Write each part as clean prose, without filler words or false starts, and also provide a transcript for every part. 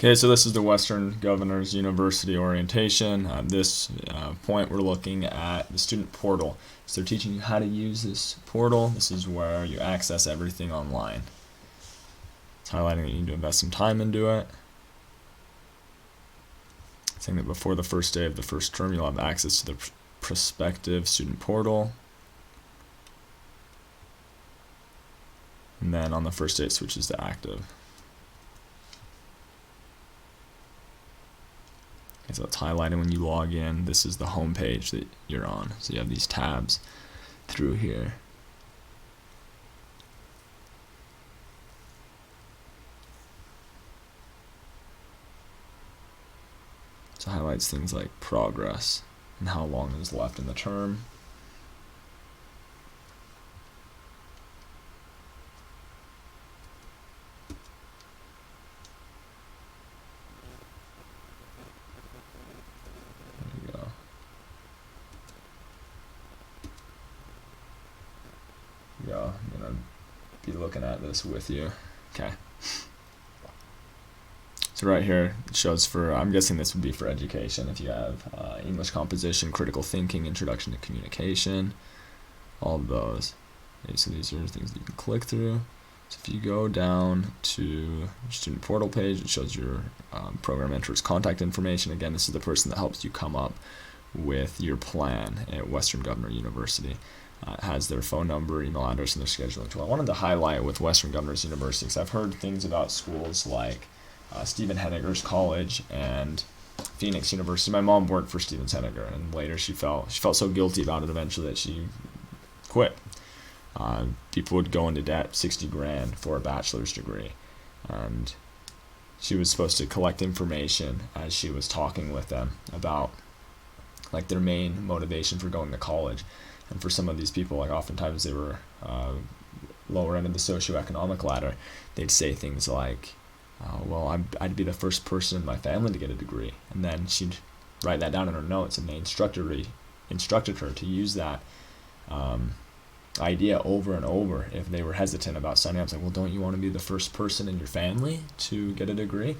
Okay, so this is the Western Governors University orientation. At this point, we're looking at the student portal. So they're teaching you how to use this portal. This is where you access everything online. It's highlighting that you need to invest some time into it. It's saying that before the first day of the first term, you'll have access to the prospective student portal. And then on the first day, it switches to active. So it's highlighted when you log in. This is the home page that you're on. So you have these tabs through here. So it highlights things like progress and how long is left in the term. I'm going to be looking at this with you. Okay. So right here it shows for, I'm guessing this would be for education, if you have English composition, critical thinking, introduction to communication, all of those. Okay, so these are things that you can click through. So if you go down to your student portal page, it shows your program mentor's contact information. Again, this is the person that helps you come up with your plan at Western Governor University. It has their phone number, email address, and their scheduling tool. I wanted to highlight with Western Governors University because I've heard things about schools like Stevens-Henager's college and Phoenix University. My mom worked for Stevens-Henager, and later she felt so guilty about it eventually that she quit. People would go into debt, 60 grand for a bachelor's degree, and she was supposed to collect information as she was talking with them about like their main motivation for going to college. And for some of these people, like oftentimes they were lower end of the socioeconomic ladder, they'd say things like, well, I'd be the first person in my family to get a degree. And then she'd write that down in her notes, and they instructed her to use that idea over and over if they were hesitant about signing up. It's like, well, don't you want to be the first person in your family to get a degree?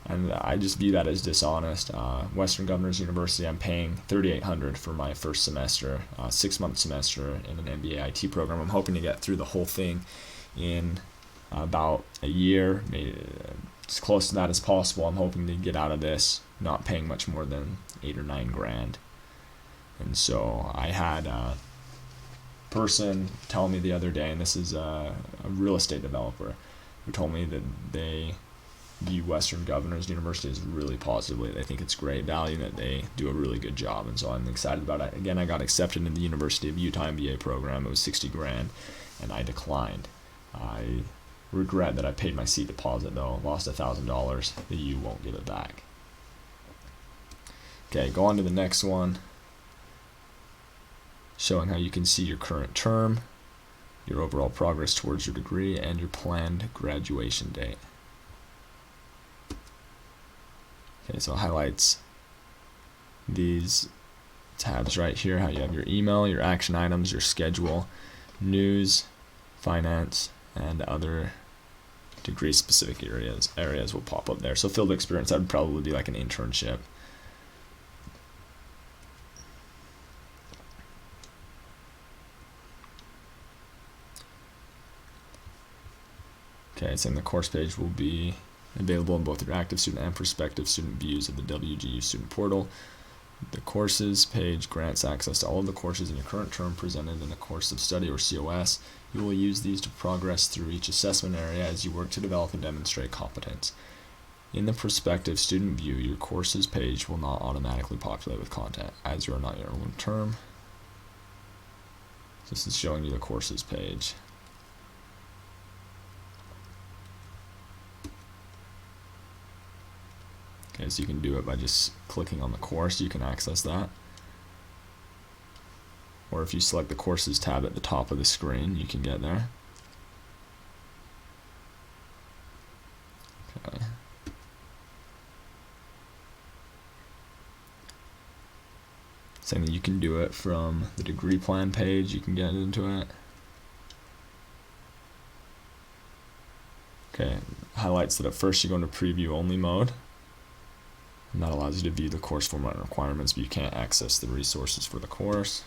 And I just view that as dishonest. Western Governors University, I'm paying $3,800 for my first semester, 6-month semester in an MBA IT program. I'm hoping to get through the whole thing in about a year, maybe as close to that as possible. I'm hoping to get out of this not paying much more than 8 or 9 grand. And so I had a person tell me the other day, and this is a real estate developer, who told me that they view Western Governors University as really positively. They think it's great value, that they do a really good job, and so I'm excited about it. Again, I got accepted in the University of Utah MBA program. It was 60 grand, and I declined. I regret that I paid my seat deposit though. Lost $1,000. The U won't give it back. Okay, go on to the next one, showing how you can see your current term, your overall progress towards your degree, and your planned graduation date. Okay, so it highlights these tabs right here, how you have your email, your action items, your schedule, news, finance, and other degree-specific areas will pop up there. So field experience, that would probably be like an internship. Okay, so the course page will be available in both your active student and prospective student views of the WGU student portal. The courses page grants access to all of the courses in your current term presented in a course of study or COS. You will use these to progress through each assessment area as you work to develop and demonstrate competence. In the prospective student view, your courses page will not automatically populate with content as you are not your own term. This is showing you the courses page. Okay, so you can do it by just clicking on the course. You can access that. Or if you select the courses tab at the top of the screen, you can get there. Okay. Saying that you can do it from the degree plan page, you can get into it. Okay, highlights that at first you go into preview only mode, And that allows you to view the course format and requirements, but you can't access the resources for the course.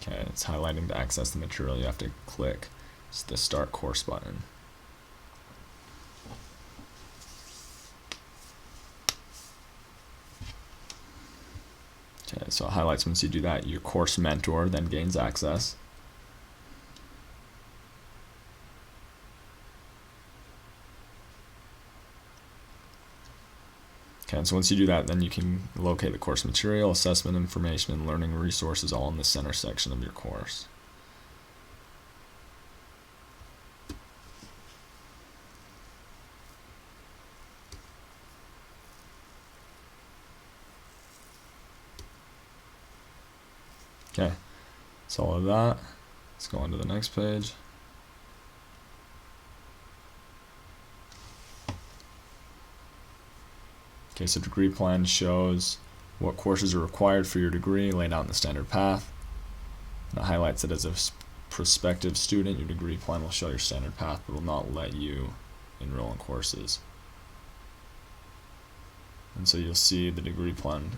Okay, it's highlighting to access the material. You have to click the Start Course button. Okay, so it highlights once you do that, your course mentor then gains access. Okay, and so once you do that, then you can locate the course material, assessment information, and learning resources all in the center section of your course. Okay, so all of that. Let's go on to the next page. Okay, so degree plan shows what courses are required for your degree laid out in the standard path. And it highlights that as a prospective student, your degree plan will show your standard path, but will not let you enroll in courses. And so you'll see the degree plan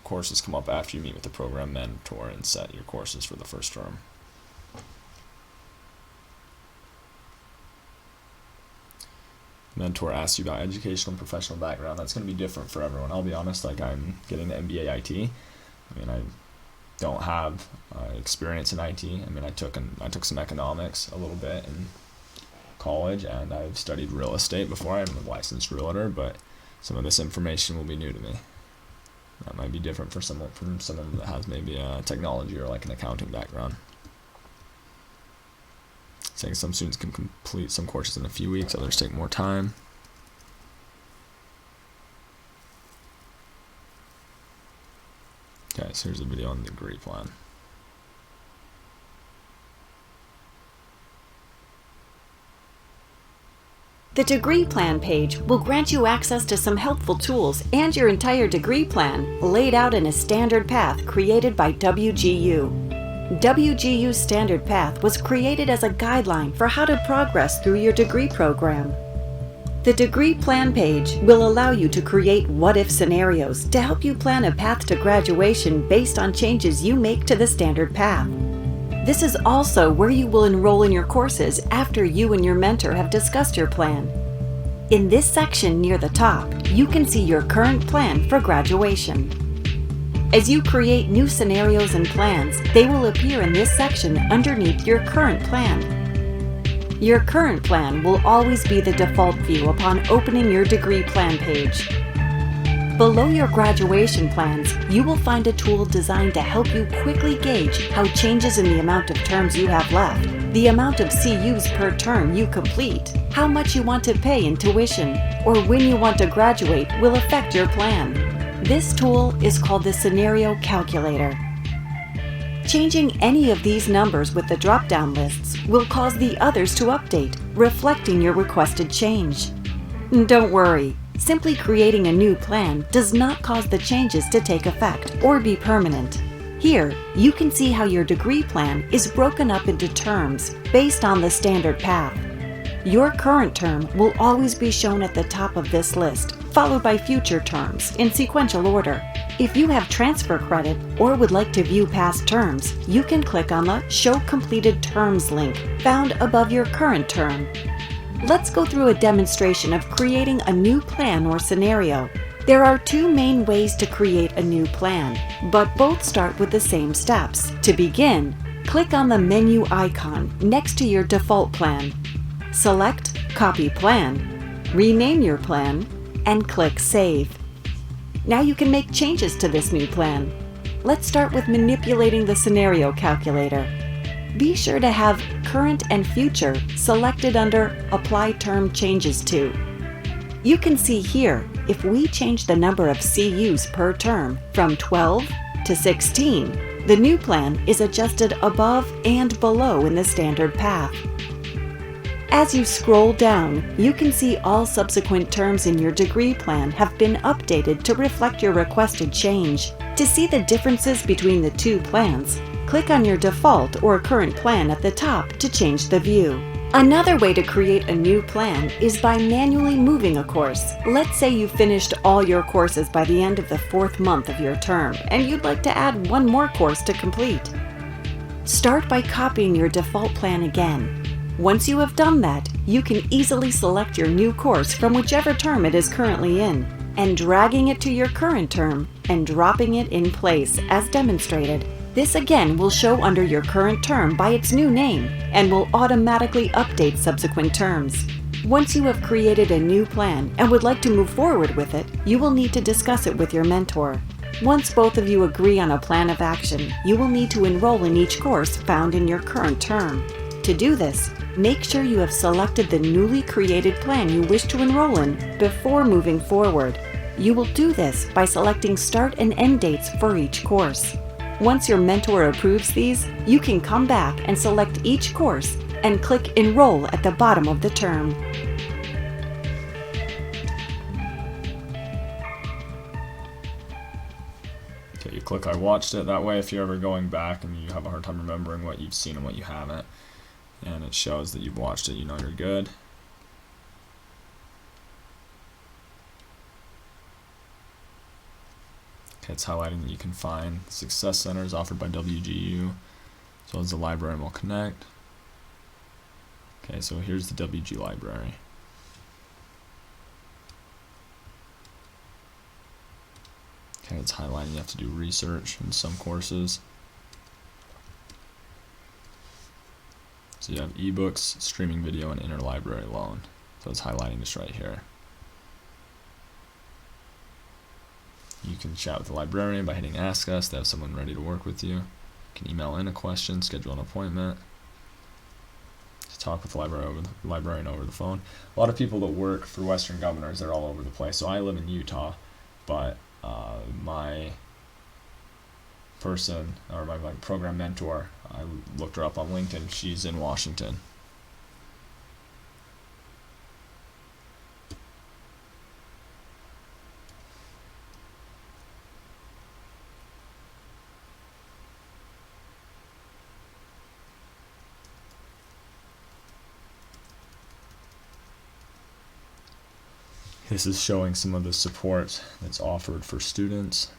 courses come up after you meet with the program mentor and set your courses for the first term. Mentor asks you about educational and professional background. That's going to be different for everyone. I'll be honest, like I'm getting the MBA IT. I mean, I don't have experience in IT. I mean, I took some economics a little bit in college, and I've studied real estate before. I'm a licensed realtor, but some of this information will be new to me. That might be different for someone that has maybe a technology or like an accounting background. Saying some students can complete some courses in a few weeks, others take more time. Okay, so here's a video on the degree plan. The degree plan page will grant you access to some helpful tools and your entire degree plan laid out in a standard path created by WGU. WGU's standard path was created as a guideline for how to progress through your degree program. The degree plan page will allow you to create what-if scenarios to help you plan a path to graduation based on changes you make to the standard path. This is also where you will enroll in your courses after you and your mentor have discussed your plan. In this section near the top, you can see your current plan for graduation. As you create new scenarios and plans, they will appear in this section underneath your current plan. Your current plan will always be the default view upon opening your degree plan page. Below your graduation plans, you will find a tool designed to help you quickly gauge how changes in the amount of terms you have left, the amount of CUs per term you complete, how much you want to pay in tuition, or when you want to graduate will affect your plan. This tool is called the Scenario Calculator. Changing any of these numbers with the drop-down lists will cause the others to update, reflecting your requested change. Don't worry. Simply creating a new plan does not cause the changes to take effect or be permanent. Here, you can see how your degree plan is broken up into terms based on the standard path. Your current term will always be shown at the top of this list, followed by future terms in sequential order. If you have transfer credit or would like to view past terms, you can click on the Show Completed Terms link found above your current term. Let's go through a demonstration of creating a new plan or scenario. There are two main ways to create a new plan, but both start with the same steps. To begin, click on the menu icon next to your default plan. Select Copy Plan, rename your plan, and click Save. Now you can make changes to this new plan. Let's start with manipulating the scenario calculator. Be sure to have Current and Future selected under Apply Term Changes To. You can see here, if we change the number of CUs per term from 12 to 16, the new plan is adjusted above and below in the standard path. As you scroll down, you can see all subsequent terms in your degree plan have been updated to reflect your requested change. To see the differences between the two plans, click on your default or current plan at the top to change the view. Another way to create a new plan is by manually moving a course. Let's say you finished all your courses by the end of the 4th month of your term, and you'd like to add one more course to complete. Start by copying your default plan again. Once you have done that, you can easily select your new course from whichever term it is currently in, and dragging it to your current term and dropping it in place as demonstrated. This again will show under your current term by its new name and will automatically update subsequent terms. Once you have created a new plan and would like to move forward with it, you will need to discuss it with your mentor. Once both of you agree on a plan of action, you will need to enroll in each course found in your current term. To do this, make sure you have selected the newly created plan you wish to enroll in before moving forward. You will do this by selecting start and end dates for each course. Once your mentor approves these, you can come back and select each course and click Enroll at the bottom of the term. Okay, you click I watched it. That way if you're ever going back and you have a hard time remembering what you've seen and what you haven't, and it shows that you've watched it, you know you're good. Okay, it's highlighting that you can find success centers offered by WGU, as well as the library will connect. Okay, so here's the WG library. Okay, it's highlighting you have to do research in some courses. So you have ebooks, streaming video, and interlibrary loan. So it's highlighting this right here. You can chat with the librarian by hitting Ask Us. They have someone ready to work with you. You can email in a question, schedule an appointment. Just talk with the librarian over the phone. A lot of people that work for Western Governors, they're all over the place. So I live in Utah, but my person, or my program mentor, I looked her up on LinkedIn. She's in Washington. This is showing some of the support that's offered for students.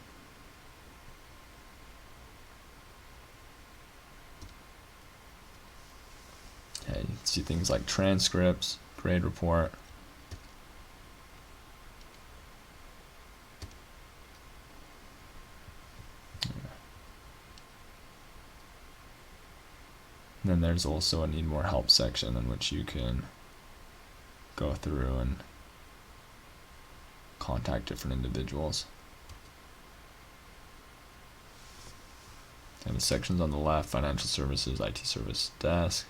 Okay, you can see things like transcripts, grade report. And then there's also a need more help section in which you can go through and contact different individuals. And the sections on the left: financial services, IT service desk.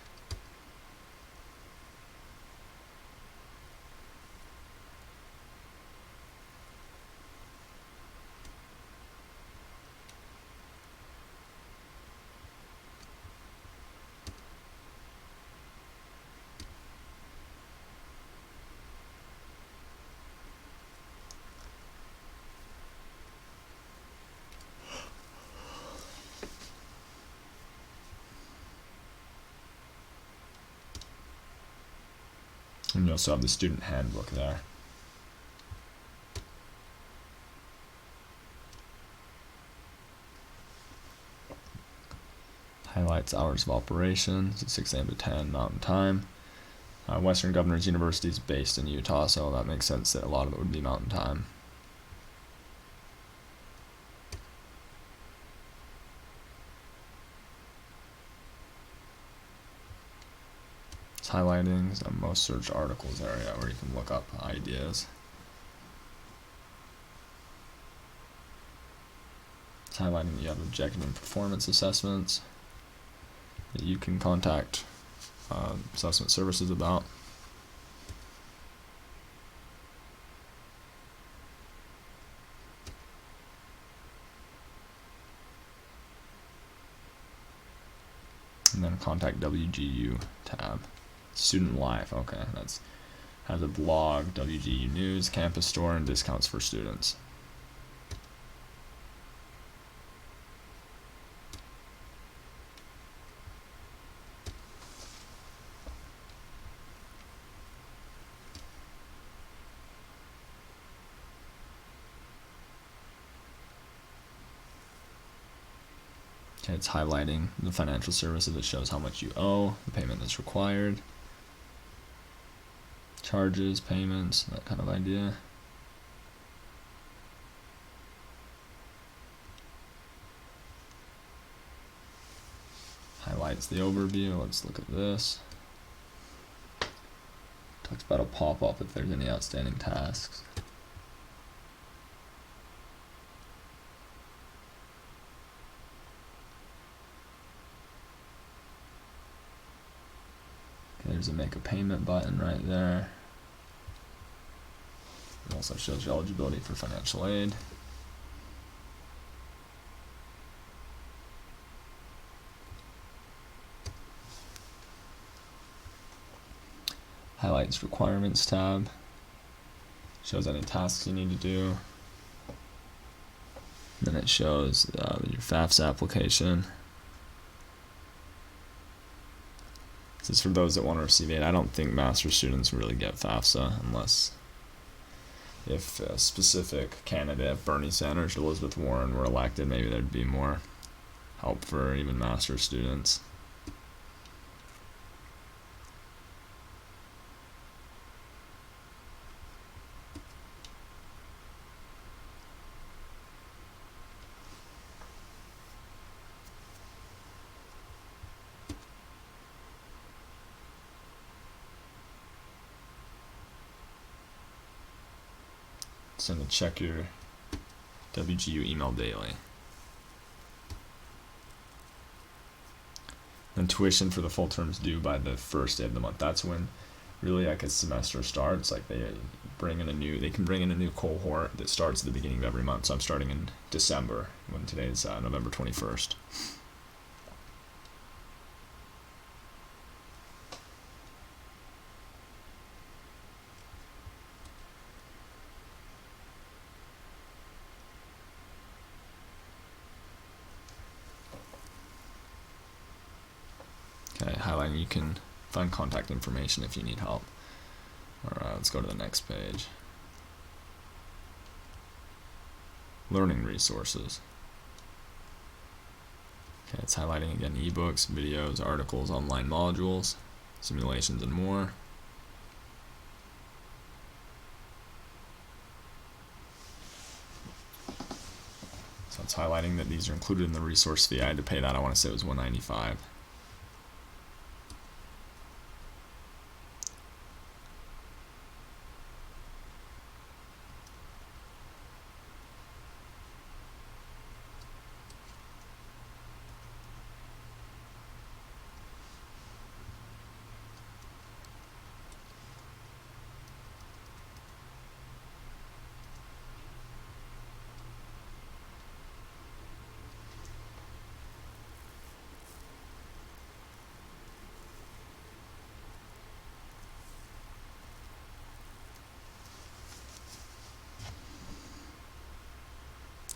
And you also have the student handbook there. Highlights hours of operation, so 6 a.m. to 10 Mountain Time. Western Governors University is based in Utah, so that makes sense that a lot of it would be Mountain Time. It's highlighting the most searched articles area where you can look up ideas. It's highlighting that you have objective and performance assessments that you can contact assessment services about. And then contact WGU tab. Student life, okay, that's has a blog, WGU news, campus store, and discounts for students. Okay, it's highlighting the financial services. It shows how much you owe, the payment that's required, charges, payments, that kind of idea. Highlights the overview. Let's look at this. Talks about a pop-up if there's any outstanding tasks. Okay, there's a make a payment button right there. It also shows your eligibility for financial aid. Highlights requirements tab. Shows any tasks you need to do. Then it shows your FAFSA application. This is for those that want to receive aid. I don't think master's students really get FAFSA unless if a specific candidate, if Bernie Sanders or Elizabeth Warren were elected, maybe there'd be more help for even master's students. So to check your WGU email daily. Then tuition for the full term is due by the first day of the month. That's when really like a semester starts. Like they can bring in a new cohort that starts at the beginning of every month. So I'm starting in December when today's November 21st. Okay, highlighting, you can find contact information if you need help. Alright, let's go to the next page. Learning resources. Okay, it's highlighting again ebooks, videos, articles, online modules, simulations, and more. So it's highlighting that these are included in the resource fee. I had to pay that. I want to say it was $195.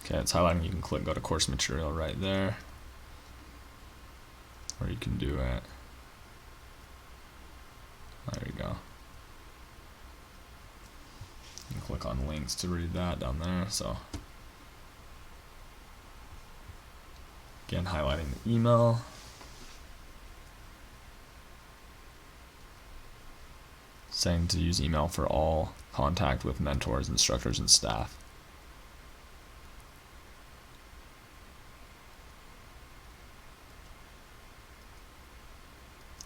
Okay, it's highlighting. You can click go to course material right there, or you can do it. There you go. You can click on links to read that down there. So again, highlighting the email. Saying to use email for all contact with mentors, instructors, and staff.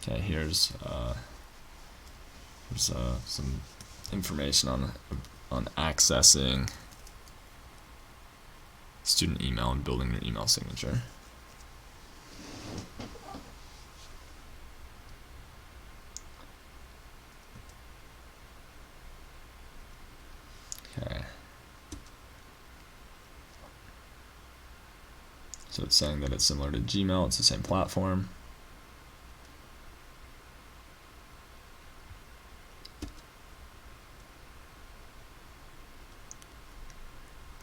Okay, here's some information on accessing student email and building your email signature. Okay. So it's saying that it's similar to Gmail, it's the same platform.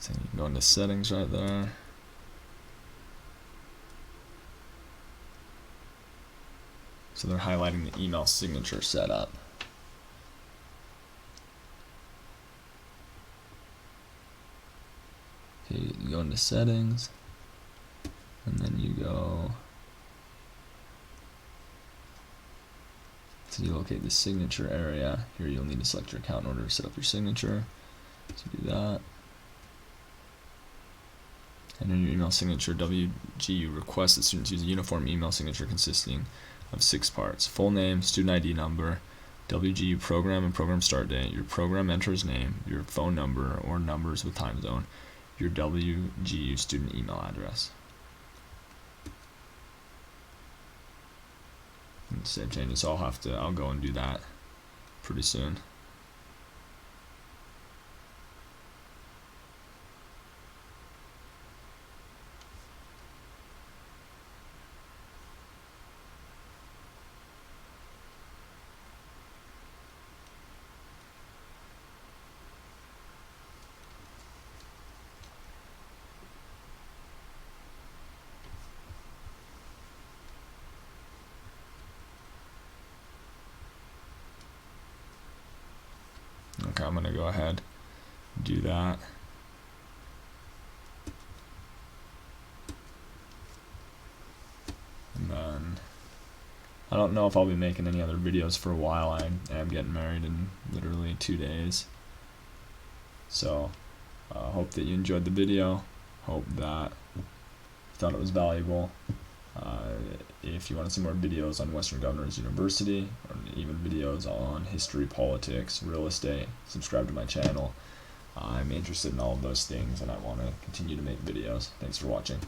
So you can go into settings right there. So they're highlighting the email signature setup. Okay, you go into settings. And then you go to locate the signature area. Here you'll need to select your account in order to set up your signature. So do that. And in your email signature, WGU requests that students use a uniform email signature consisting of 6 parts: full name, student ID number, WGU program and program start date, your program mentor's name, your phone number or numbers with time zone, your WGU student email address. And save changes, so I'll go and do that pretty soon. Okay, I'm gonna go ahead and do that. And then I don't know if I'll be making any other videos for a while. I am getting married in literally 2 days. So hope that you enjoyed the video. Hope that you thought it was valuable. If you want to see more videos on Western Governors University, or even videos on history, politics, real estate, subscribe to my channel. I'm interested in all of those things, and I want to continue to make videos. Thanks for watching.